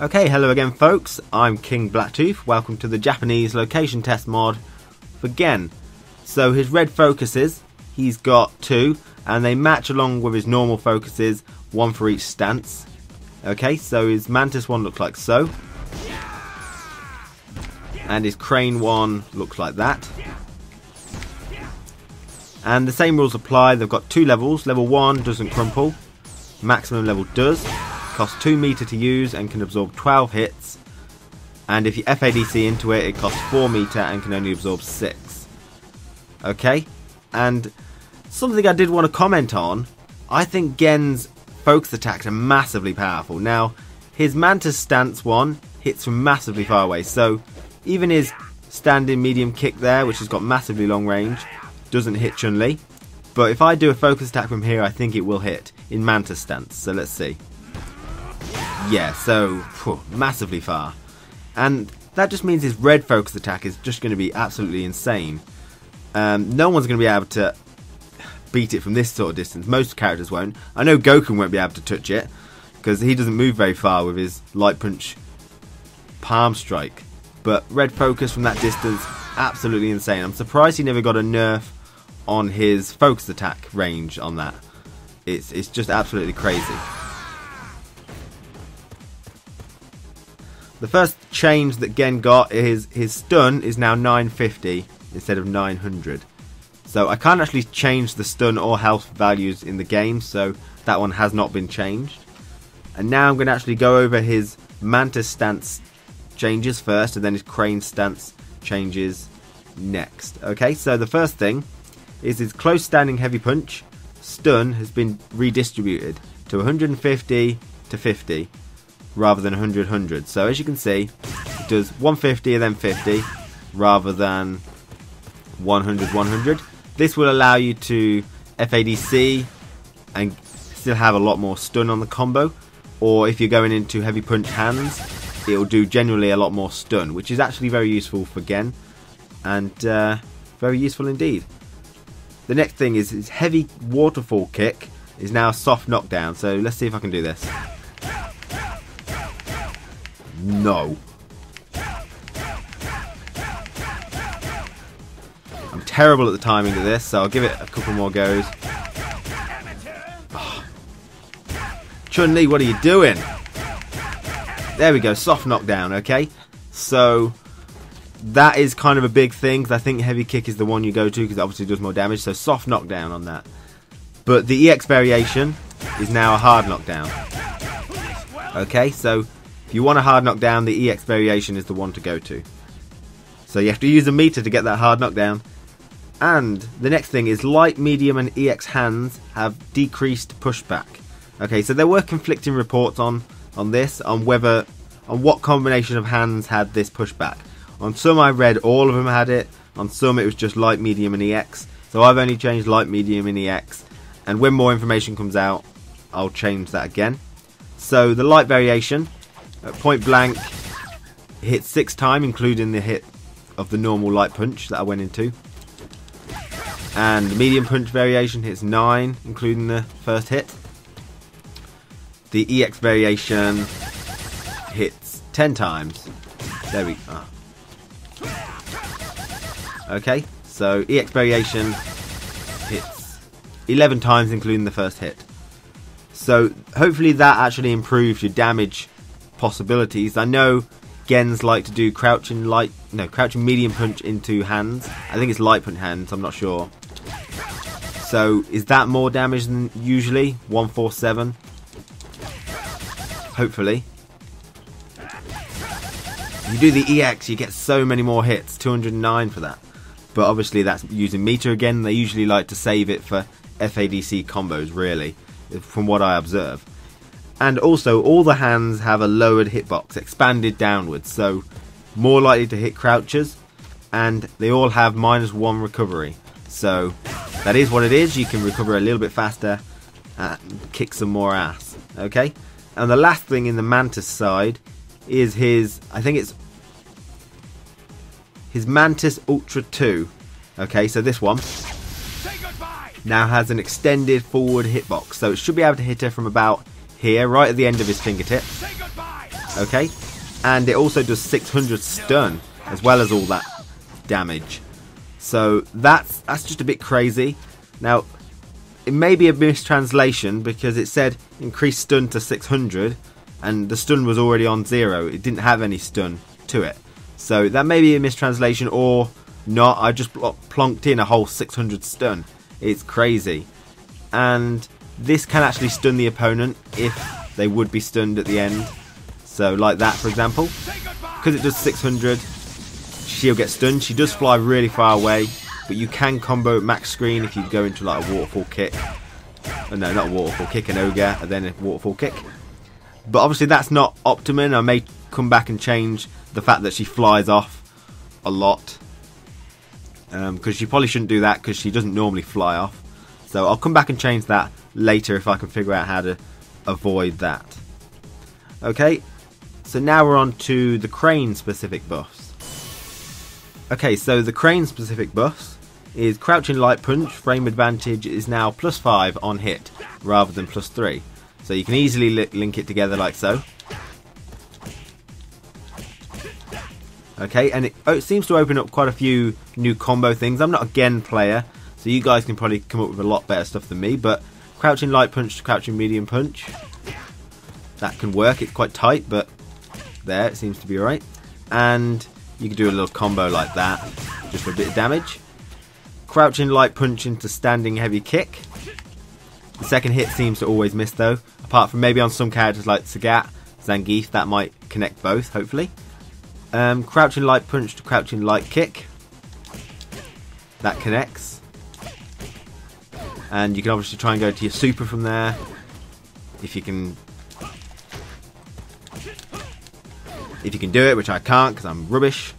Okay, hello again folks, I'm King Blacktooth. Welcome to the Japanese location test mod for Gen. So his red focuses, he's got 2, and they match along with his normal focuses, 1 for each stance. Okay, so his Mantis one looks like so. And his Crane one looks like that. And the same rules apply. They've got 2 levels. Level 1 doesn't crumple. Maximum level does. Costs 2 meter to use and can absorb 12 hits. And if you FADC into it, it costs 4 meter and can only absorb 6. Okay? And something I did want to comment on, I think Gen's focus attacks are massively powerful. Now, his Mantis stance one hits from massively far away. So, even his standing medium kick there, which has got massively long range, doesn't hit Chun-Li. But if I do a focus attack from here, I think it will hit in Mantis stance. So let's see. Yeah, so massively far. And that just means his red focus attack is just going to be absolutely insane. No one's going to be able to beat it from this sort of distance. Most characters won't. I know Goku won't be able to touch it because he doesn't move very far with his light punch palm strike. But red focus from that distance, absolutely insane. I'm surprised he never got a nerf on his focus attack range on that. It's just absolutely crazy. The first change that Gen got is his stun is now 950 instead of 900. So I can't actually change the stun or health values in the game, so that one has not been changed. And now I'm going to actually go over his Mantis stance changes first, and then his Crane stance changes next. Okay, so the first thing is his close standing heavy punch stun has been redistributed to 150 to 50. Rather than 100. So as you can see, it does 150 and then 50 rather than 100. This will allow you to FADC and still have a lot more stun on the combo. Or if you're going into heavy punch hands, it will do generally a lot more stun, which is actually very useful for Gen. And very useful indeed. The next thing is his heavy waterfall kick is now soft knockdown. So let's see if I can do this. No. I'm terrible at the timing of this, so I'll give it a couple more goes. Oh. Chun-Li, what are you doing? There we go, soft knockdown, okay? So, that is kind of a big thing, because I think heavy kick is the one you go to, because it obviously does more damage, so soft knockdown on that. But the EX variation is now a hard knockdown. Okay, so if you want a hard knockdown, the EX variation is the one to go to. So you have to use a meter to get that hard knockdown. And the next thing is light, medium and EX hands have decreased pushback. Okay, so there were conflicting reports on this, on what combination of hands had this pushback. On some I read all of them had it, on some it was just light, medium and EX. So I've only changed light, medium and EX. And when more information comes out, I'll change that again. So the light variation, at point blank, hit 6 times, including the hit of the normal light punch that I went into. And the medium punch variation hits 9, including the first hit. The EX variation hits 10 times. There we go. Okay, so EX variation hits 11 times, including the first hit. So hopefully that actually improves your damage possibilities. I know Gens like to do crouching medium punch into hands. I think it's light punch hands, I'm not sure. So is that more damage than usually? 147. Hopefully. If you do the EX, you get so many more hits. 209 for that. But obviously that's using meter again. They usually like to save it for FADC combos, really, from what I observe. And also, all the hands have a lowered hitbox, expanded downwards, so more likely to hit crouchers, and they all have -1 recovery. So, that is what it is. You can recover a little bit faster and kick some more ass. Okay? And the last thing in the Mantis side is his, I think it's his Mantis Ultra 2. Okay, so this one now has an extended forward hitbox, so it should be able to hit her from about here, right at the end of his fingertip. Okay, and it also does 600 stun as well as all that damage. So that's just a bit crazy. Now, it may be a mistranslation because it said increase stun to 600 and the stun was already on 0. It didn't have any stun to it. So that may be a mistranslation or not. I just plonked in a whole 600 stun. It's crazy. And this can actually stun the opponent if they would be stunned at the end. So like that, for example. Because it does 600, she'll get stunned. She does fly really far away, but you can combo max screen if you go into like a waterfall kick. Oh, no, not a waterfall kick, an ogre, and then a waterfall kick. But obviously that's not optimum. I may come back and change the fact that she flies off a lot. Because she probably shouldn't do that because she doesn't normally fly off. So I'll come back and change that later if I can figure out how to avoid that. Okay, so now we're on to the crane specific buffs. Okay, so the crane specific buffs is crouching light punch, frame advantage is now +5 on hit rather than +3. So you can easily link it together like so. Okay, and it seems to open up quite a few new combo things. I'm not a Gen player, so you guys can probably come up with a lot better stuff than me, but crouching light punch to crouching medium punch, that can work. It's quite tight, but there, it seems to be alright. And you can do a little combo like that, just for a bit of damage. Crouching light punch into standing heavy kick. The second hit seems to always miss though, apart from maybe on some characters like Sagat, Zangief, that might connect both, hopefully. Crouching light punch to crouching light kick. That connects. And you can obviously try and go to your super from there. If you can do it, which I can't because I'm rubbish.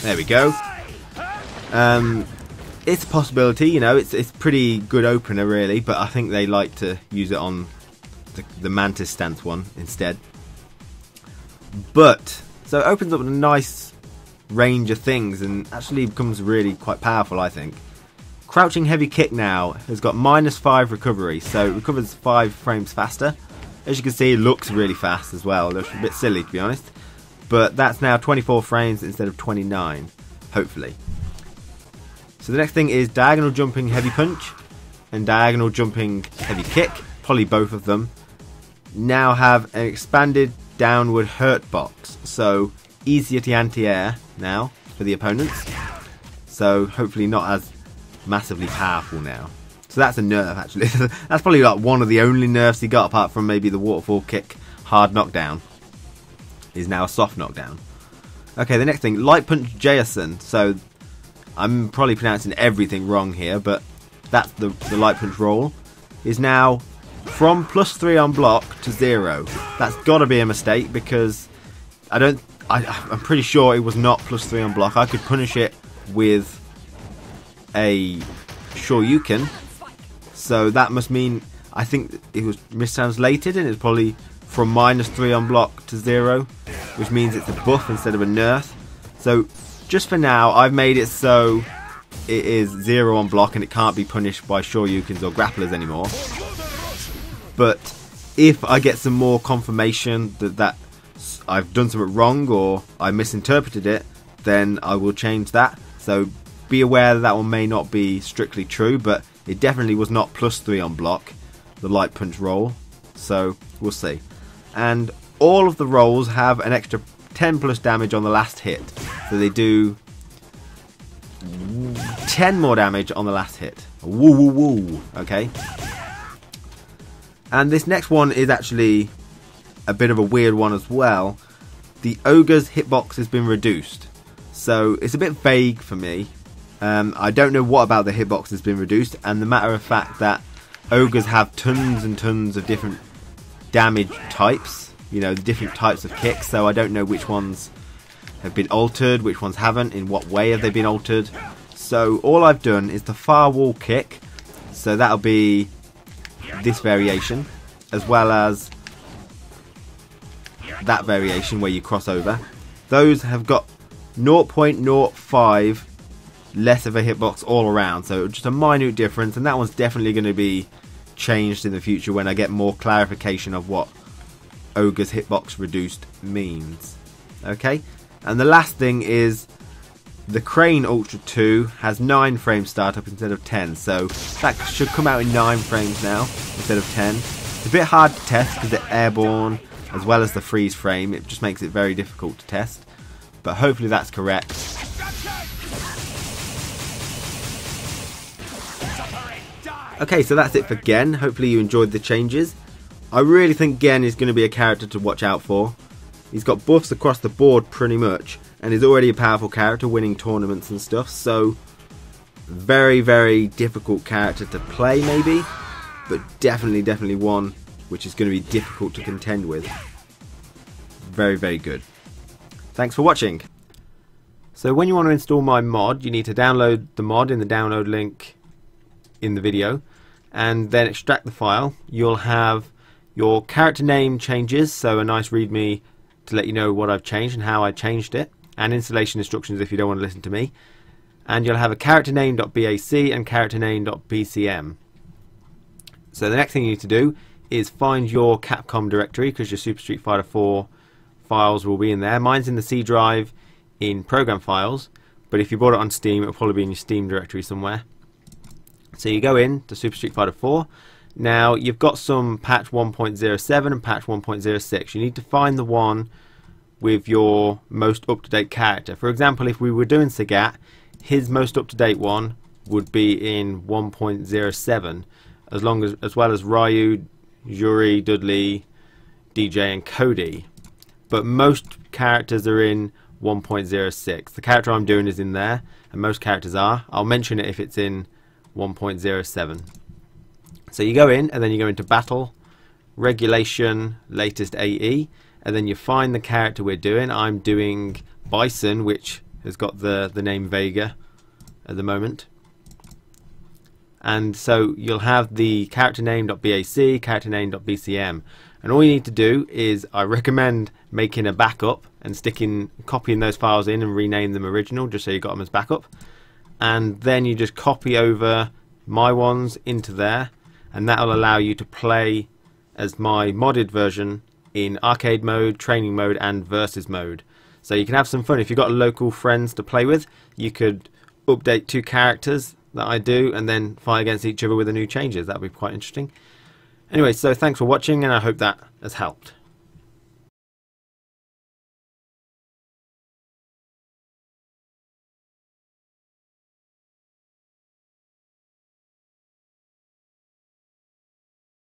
There we go. It's a possibility, you know, it's pretty good opener really, but I think they like to use it on the Mantis stance one instead. But so it opens up a nice range of things and actually becomes really quite powerful, I think. Crouching heavy kick now has got -5 recovery, so it recovers 5 frames faster. As you can see, it looks really fast as well. It looks a bit silly to be honest, but that's now 24 frames instead of 29, hopefully. So the next thing is diagonal jumping heavy punch and diagonal jumping heavy kick, probably both of them, now have an expanded downward hurt box, so easier to anti-air now for the opponents, so hopefully not as massively powerful now. So that's a nerf actually. That's probably like one of the only nerfs he got, apart from maybe the waterfall kick hard knockdown is now a soft knockdown. Okay, the next thing, light punch Jason. So I'm probably pronouncing everything wrong here, but that's the light punch roll is now from +3 on block to 0. That's got to be a mistake because I'm pretty sure it was not +3 on block. I could punish it with a Shoryuken, so that must mean I think it was mistranslated and it's probably from -3 on block to 0, which means it's a buff instead of a nerf. So just for now I've made it so it is 0 on block and it can't be punished by Shoryukens or grapplers anymore. But if I get some more confirmation that I've done something wrong or I misinterpreted it, then I will change that. So be aware that one may not be strictly true, but it definitely was not +3 on block, the light punch roll. So we'll see. And all of the rolls have an extra 10+ damage on the last hit. So they do 10 more damage on the last hit. Woo woo woo. Okay. And this next one is actually a bit of a weird one as well. The ogre's hitbox has been reduced. So it's a bit vague for me. I don't know what about the hitbox has been reduced, and the matter of fact that ogres have tons and tons of different damage types, you know, the different types of kicks, so I don't know which ones have been altered, which ones haven't, in what way have they been altered. So all I've done is the far wall kick, so that'll be this variation, as well as that variation where you cross over. Those have got 0.05 less of a hitbox all around, so just a minute difference, and that one's definitely going to be changed in the future when I get more clarification of what Ogre's hitbox reduced means. Okay, and the last thing is the Crane Ultra 2 has 9 frame startup instead of 10, so that should come out in 9 frames now instead of 10. It's a bit hard to test because it's airborne as well as the freeze frame. It just makes it very difficult to test, but hopefully that's correct. Okay, so that's it for Gen. Hopefully you enjoyed the changes. I really think Gen is going to be a character to watch out for. He's got buffs across the board pretty much, and is already a powerful character winning tournaments and stuff, so very, very difficult character to play maybe, but definitely one which is going to be difficult to contend with. Very, very good. Thanks for watching. So when you want to install my mod, you need to download the mod in the download link in the video, and then extract the file. You'll have your character name changes, so a nice readme to let you know what I've changed and how I changed it, and installation instructions if you don't want to listen to me. And you'll have a character name.bac and character name.bcm. So the next thing you need to do is find your Capcom directory, because your Super Street Fighter 4 files will be in there. Mine's in the C drive in program files, but if you bought it on Steam, it'll probably be in your Steam directory somewhere. So you go in to Super Street Fighter 4. Now you've got some patch 1.07 and patch 1.06. You need to find the one with your most up-to-date character. For example, if we were doing Sagat, his most up-to-date one would be in 1.07, as well as Ryu, Yuri, Dudley, DJ and Cody. But most characters are in 1.06. The character I'm doing is in there, and most characters are. I'll mention it if it's in 1.07. So you go in, and then you go into Battle, Regulation, Latest AE, and then you find the character we're doing. I'm doing Bison, which has got the name Vega at the moment. And so you'll have the character name.bac, character name.bcm, and all you need to do is, I recommend making a backup and copying those files in and rename them original, just so you got them as backup. And then you just copy over my ones into there, and that will allow you to play as my modded version in arcade mode, training mode and versus mode. So you can have some fun. If you've got local friends to play with, you could update 2 characters that I do and then fight against each other with the new changes. That would be quite interesting. Anyway, so thanks for watching, and I hope that has helped.